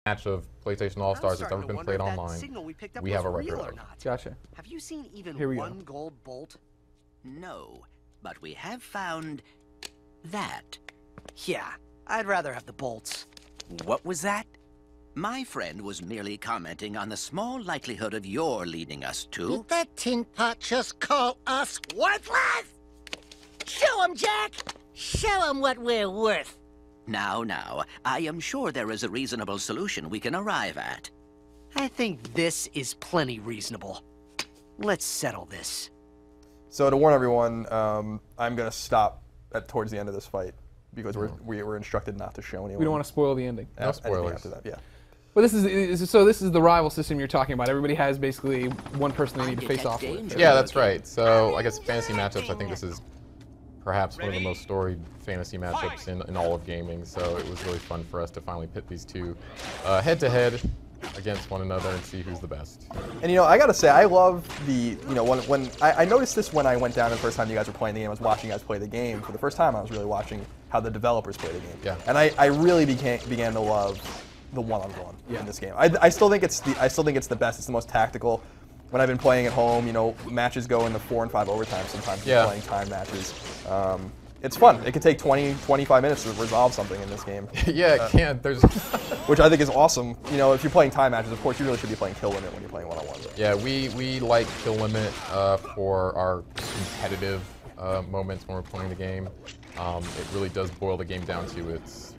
match of PlayStation All-Stars that's ever been played online, we have a record of. Gotcha. Have you seen even Here we one go. gold bolt? No, but we have found that. Yeah, I'd rather have the bolts. What was that? My friend was merely commenting on the small likelihood of your leading us to... Did that tin pot just call us worthless? Show 'em, Jack! Show 'em what we're worth. Now, I am sure there is a reasonable solution we can arrive at. I think this is plenty reasonable. Let's settle this. So to warn everyone, I'm gonna stop towards the end of this fight because we were instructed not to show anyone. We don't want to spoil the ending. No spoilers. After that, yeah. But this is the rival system you're talking about. Everybody has basically one person they need to face off with. Yeah, that's right. So I guess fantasy matchups, I think this is perhaps one of the most storied fantasy matchups in all of gaming. So it was really fun for us to finally pit these two head-to-head against one another and see who's the best. And I gotta say, I love the, when I noticed this when I went down the first time you guys were playing the game. I was watching you guys play the game. For the first time, I was really watching how the developers play the game. Yeah. And I really began to love the one-on-one in this game. I still think it's the best. It's the most tactical. When I've been playing at home, matches go into 4 and 5 overtime sometimes. Yeah. Playing time matches. It's fun. It can take 20, 25 minutes to resolve something in this game. Yeah, it can. There's which I think is awesome. If you're playing time matches, of course, you really should be playing kill limit when you're playing one-on-one. Yeah, we like kill limit for our competitive moments when we're playing the game. It really does boil the game down to its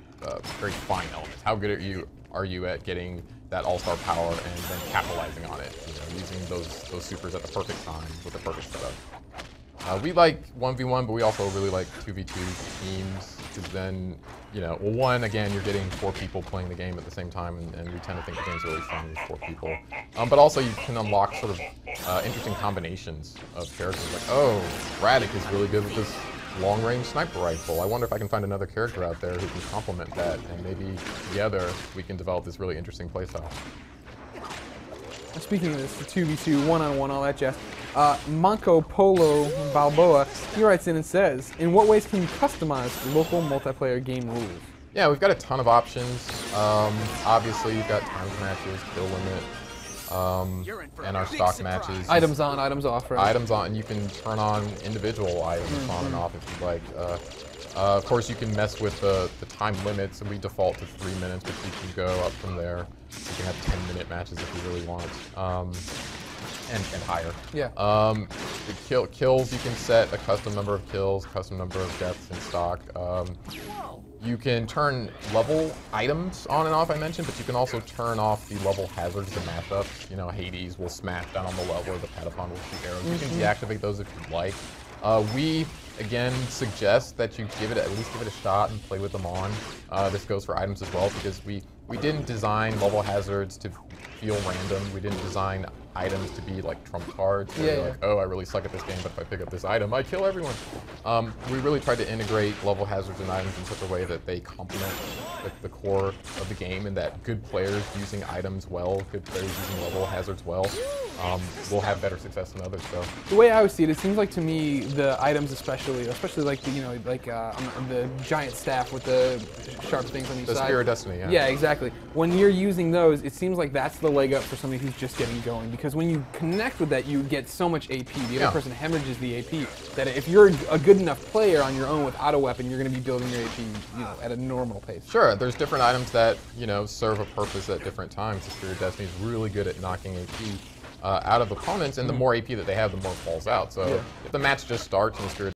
very fine elements. How good are you at getting that all-star power and then capitalizing on it? Using those supers at the perfect time with the perfect setup. We like 1v1, but we also really like 2v2 teams, because then, well, one, again, you're getting 4 people playing the game at the same time, and we tend to think the game's really fun with 4 people. But also you can unlock sort of interesting combinations of characters, like, oh, Radic is really good with this long-range sniper rifle. I wonder if I can find another character out there who can complement that, and maybe together we can develop this really interesting playstyle. Speaking of this, the 2v2, one-on-one, all that jazz, Manco Polo Balboa, he writes in and says, in what ways can you customize local multiplayer game rules? Yeah, we've got a ton of options. Obviously, you've got times matches, kill limit, and our stock matches. Items on, items off, right? Items on, and you can turn on individual items on and off if you like. Of course, you can mess with the time limits, and we default to 3 minutes, but you can go up from there. You can have 10-minute matches if you really want, and higher. Yeah. The kills, you can set a custom number of kills, custom number of deaths in stock. You can turn level items on and off, I mentioned, but you can also turn off the level hazards and mashups. Hades will smash down on the level, or the Patapon will shoot arrows. You can deactivate those if you'd like. We, again, suggest that you at least give it a shot and play with them on. This goes for items as well, because we didn't design level hazards to feel random. We didn't design items to be like trump cards. Where you're like, oh, I really suck at this game, but if I pick up this item, I kill everyone. We really tried to integrate level hazards and items in such a way that they complement the core of the game, and that good players using items well, good players using level hazards well, will have better success than others. So the way I always see it, it seems like to me the items, especially like the the giant staff with the sharp things on each side. The Spear of Destiny, yeah. Yeah, exactly. When you're using those, it seems like that's the leg up for somebody who's just getting going, because when you connect with that, you get so much AP. The other person hemorrhages the AP. That if you're a good enough player on your own without a weapon, you're going to be building your AP, at a normal pace. Sure, there's different items that serve a purpose at different times. The Spear of Destiny is really good at knocking AP out of opponents, and the more AP that they have, the more it falls out. So if the match just starts and the Spear of